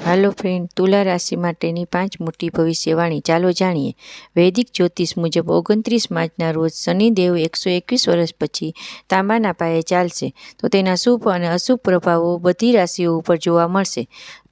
હાલો friend, તુલા રાશિ માટેની 5 મોટી ભવિષ્યવાણી ચાલો જાણીએ. વૈદિક જ્યોતિષ મુજબ 29 માર્ચના રોજ શનિદેવ 121 વર્ષ પછી તાંબાના પાયે ચાલશે, તો તેના શુભ અને અશુભ પ્રભાવો બધી રાશિઓ ઉપર જોવા મળશે.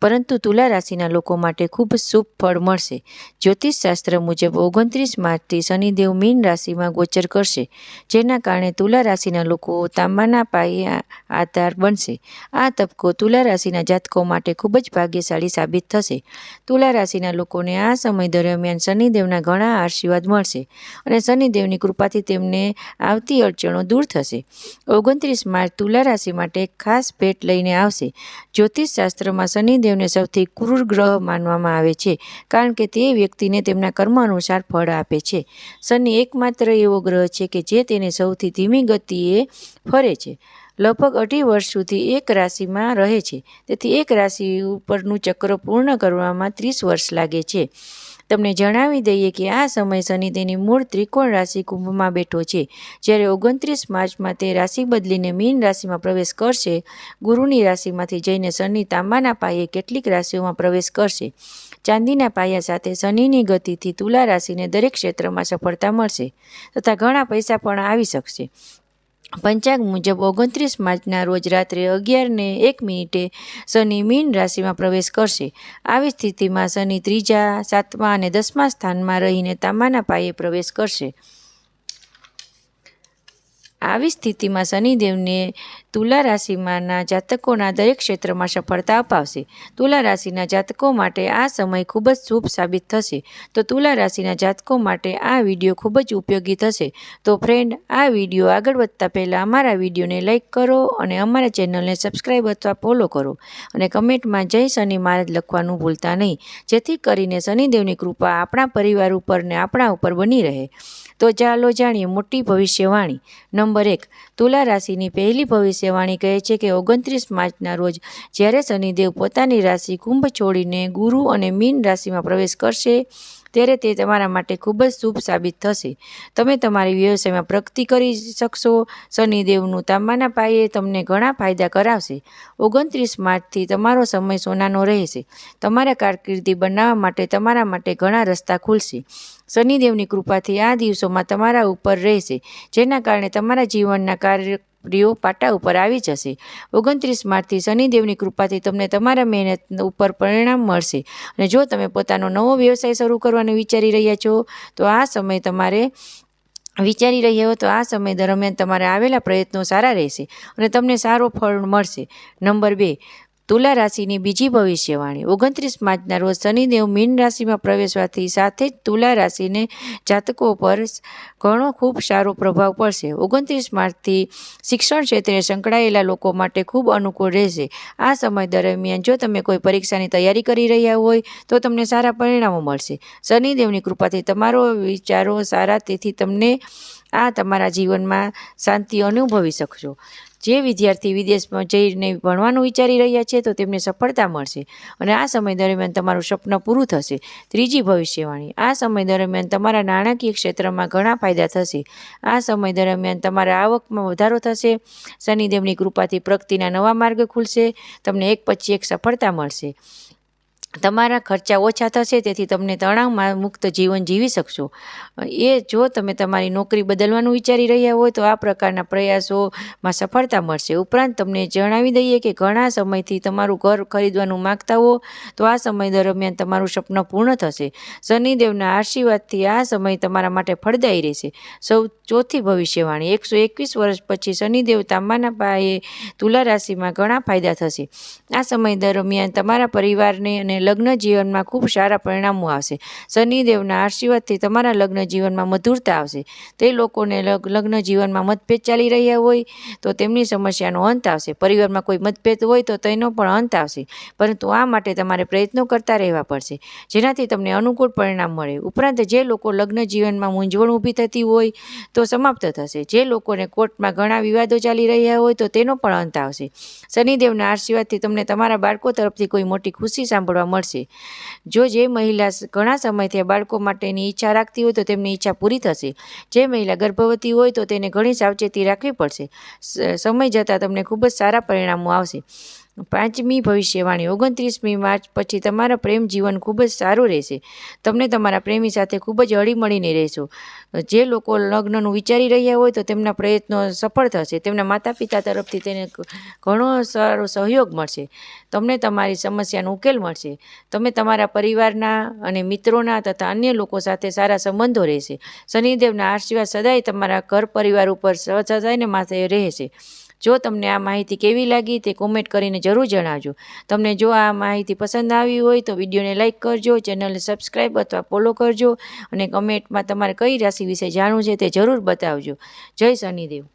પરંતુ તુલા રાશિના લોકો માટે ખૂબ શુભ ફળ મળશે. જ્યોતિષશાસ્ત્ર મુજબ 29 માર્ચથી શનિદેવ મીન રાશિમાં ગોચર કરશે, જેના કારણે તુલા રાશિના લોકો તાંબાના પાયે આધાર બનશે. આ તબક્કો તુલા રાશિના જાતકો માટે ખૂબ જ ભાગ્યશાળી સાબિત થશે. તુલા રાશિના લોકોને આ સમય દરમિયાન શનિદેવના ઘણા આશીર્વાદ મળશે અને શનિદેવની કૃપાથી તેમને આવતી અડચણો દૂર થશે. 29 માર્ચ તુલા રાશિ માટે એક ખાસ ભેટ લઈને આવશે. જ્યોતિષશાસ્ત્રમાં શનિદેવને સૌથી ક્રૂર ગ્રહ માનવામાં આવે છે, કારણ કે તે વ્યક્તિને તેમના કર્મ અનુસાર ફળ આપે છે. શનિ એકમાત્ર એવો ગ્રહ છે કે જે તેને સૌથી ધીમી ગતિએ ફરે છે. લગભગ 2.5 વર્ષ સુધી એક રાશિમાં રહે છે, તેથી એક રાશિ ઉપરનું ચક્ર પૂર્ણ કરવામાં 30 વર્ષ લાગે છે. તમને જણાવી દઈએ કે આ સમય શનિ તેની મૂળ ત્રિકોણ રાશિ કુંભમાં બેઠો છે. જ્યારે 29 માર્ચમાં તે રાશિ બદલીને મીન રાશિમાં પ્રવેશ કરશે. ગુરુની રાશિમાંથી જઈને શનિ તાંબાના પાયે કેટલીક રાશિઓમાં પ્રવેશ કરશે. ચાંદીના પાયા સાથે શનિની ગતિથી તુલા રાશિને દરેક ક્ષેત્રમાં સફળતા મળશે તથા ઘણા પૈસા પણ આવી શકશે. પંચાંગ મુજબ 29 માર્ચના રોજ રાત્રે 11:01 શનિ મીન રાશિમાં પ્રવેશ કરશે. આવી સ્થિતિમાં શનિ 3જા, 7મા અને 10મા સ્થાનમાં રહીને તાંબાના પાયે પ્રવેશ કરશે. આવી સ્થિતિમાં શનિદેવને તુલા રાશિમાંના જાતકોના દરેક ક્ષેત્રમાં સફળતા અપાવશે. તુલા રાશિના જાતકો માટે આ સમય ખૂબ જ શુભ સાબિત થશે. તો તુલા રાશિના જાતકો માટે આ વિડીયો ખૂબ જ ઉપયોગી થશે. તો ફ્રેન્ડ, આ વિડીયો આગળ વધતા પહેલાં અમારા વિડીયોને લાઇક કરો અને અમારા ચેનલને સબસ્ક્રાઈબ અથવા ફોલો કરો અને કમેન્ટમાં જય શનિ મહારાજ લખવાનું ભૂલતા નહીં, જેથી કરીને શનિદેવની કૃપા આપણા પરિવાર ઉપર ને આપણા ઉપર બની રહે. તો ચાલો જાણીએ મોટી ભવિષ્યવાણી. નંબર 1. તુલા રાશિની પહેલી ભવિષ્યવાણી કહે છે કે 29 માર્ચના રોજ જ્યારે શનિદેવ પોતાની રાશિ કુંભ છોડીને ગુરુ અને મીન રાશિમાં પ્રવેશ કરશે, ત્યારે તે તમારા માટે ખૂબ જ શુભ સાબિત થશે. તમે તમારી વ્યવસાયમાં પ્રગતિ કરી શકશો. શનિદેવનું તાંબાના પાયે તમને ઘણા ફાયદા કરાવશે. 29 માર્ચથી તમારો સમય સોનાનો રહેશે. તમારા કારકિર્દી બનાવવા માટે તમારા માટે ઘણા રસ્તા ખુલશે. શનિદેવની કૃપાથી આ દિવસોમાં તમારા ઉપર રહેશે, જેના કારણે તમારા જીવનના કાર્યો પાટા ઉપર આવી જશે. 29 માર્ચથી શનિદેવની કૃપાથી તમને તમારા મહેનત ઉપર પરિણામ મળશે. અને જો તમે પોતાનો નવો વ્યવસાય શરૂ કરવાનું વિચારી રહ્યા છો, તો આ સમય દરમિયાન તમારા આવેલા પ્રયત્નો સારા રહેશે અને તમને સારો ફળ મળશે. નંબર 2. તુલા રાશિની બીજી ભવિષ્યવાણી. 29 માર્ચના રોજ શનિદેવ મીન રાશિમાં પ્રવેશવાથી સાથે જ તુલા રાશિને જાતકો પર ઘણો ખૂબ સારો પ્રભાવ પડશે. 29 માર્ચથી શિક્ષણ ક્ષેત્રે સંકળાયેલા લોકો માટે ખૂબ અનુકૂળ રહેશે. આ સમય દરમિયાન જો તમે કોઈ પરીક્ષાની તૈયારી કરી રહ્યા હોય તો તમને સારા પરિણામો મળશે. શનિદેવની કૃપાથી તમારો વિચારો સારા, તેથી તમને તમારા જીવનમાં શાંતિ અનુભવી શકશો. જે વિદ્યાર્થી વિદેશમાં જઈને ભણવાનું વિચારી રહ્યા છે, તો તેમને સફળતા મળશે અને આ સમય દરમિયાન તમારું સપનું પૂરું થશે. ત્રીજી ભવિષ્યવાણી. આ સમય દરમિયાન તમારા નાણાકીય ક્ષેત્રમાં ઘણા ફાયદા થશે. આ સમય દરમિયાન તમારા આવકમાં વધારો થશે. શનિદેવની કૃપાથી પ્રગતિના નવા માર્ગ ખુલશે. તમને એક પછી એક સફળતા મળશે. તમારા ખર્ચા ઓછા થશે, તેથી તમને તણાવમાં મુક્ત જીવન જીવી શકશો. જો તમે તમારી નોકરી બદલવાનું વિચારી રહ્યા હોય તો આ પ્રકારના પ્રયાસોમાં સફળતા મળશે. ઉપરાંત તમને જણાવી દઈએ કે ઘણા સમયથી તમારું ઘર ખરીદવાનું માગતા હો, તો આ સમય દરમિયાન તમારું સપનું પૂર્ણ થશે. શનિદેવના આશીર્વાદથી આ સમય તમારા માટે ફળદાયી રહેશે. ચોથી ભવિષ્યવાણી. 121 વર્ષ પછી શનિદેવ તાંબાના પાયે તુલા રાશિમાં ઘણા ફાયદા થશે. આ સમય દરમિયાન તમારા પરિવારને અને લગ્ન જીવનમાં ખૂબ સારા પરિણામો આવશે. શનિદેવના આશીર્વાદથી તમારા લગ્ન જીવનમાં મધુરતા આવશે. તે લોકોને લગ્ન જીવનમાં મતભેદ ચાલી રહ્યા હોય તો તેમની સમસ્યાનો અંત આવશે. પરિવારમાં કોઈ મતભેદ હોય તો તેનો પણ અંત આવશે, પરંતુ આ માટે તમારે પ્રયત્નો કરતા રહેવા પડશે, જેનાથી તમને અનુકૂળ પરિણામ મળે. ઉપરાંત જે લોકો લગ્ન જીવનમાં મૂંઝવણ ઊભી થતી હોય તો સમાપ્ત થશે. જે લોકોને કોર્ટમાં ઘણા વિવાદો ચાલી રહ્યા હોય તો તેનો પણ અંત આવશે. શનિદેવના આશીર્વાદથી તમને તમારા બાળકો તરફથી કોઈ મોટી ખુશી સાંભળવા મળશે. જે મહિલા ઘણા સમયથી બાળકો માટેની ઈચ્છા રાખતી હોય તો તેમની ઈચ્છા પૂરી થશે. જે મહિલા ગર્ભવતી હોય તો તેને ઘણી સાવચેતી રાખવી પડશે. સમય જતાં તમને ખૂબ જ સારા પરિણામો આવશે. પાંચમી ભવિષ્યવાણી 29મી માર્ચ પછી તમારા પ્રેમ જીવન ખૂબ જ સારું રહેશે. તમને તમારા પ્રેમી સાથે ખૂબ જ હળીમળીને રહેશો. જે લોકો લગ્નનું વિચારી રહ્યા હોય તો તેમના પ્રયત્નો સફળ થશે. તેમના માતા પિતા તરફથી તેને ઘણો સારો સહયોગ મળશે. તમને તમારી સમસ્યાનો ઉકેલ મળશે. તમે તમારા પરિવારના અને મિત્રોના તથા અન્ય લોકો સાથે સારા સંબંધો રહેશે. શનિદેવના આશીર્વાદ સદાય તમારા ઘર પરિવાર ઉપર સદાયને માથે રહેશે. જો તમને આ માહિતી કેવી લાગી તે કોમેન્ટ કરીને જરૂર જણાવજો. તમને જો આ માહિતી પસંદ આવી હોય તો વિડીયોને લાઇક કરજો, ચેનલને સબસ્ક્રાઈબ અથવા ફોલો કરજો અને કમેન્ટમાં તમારે કઈ રાશિ વિશે જાણવું છે તે જરૂર બતાવજો. જય શનિદેવ.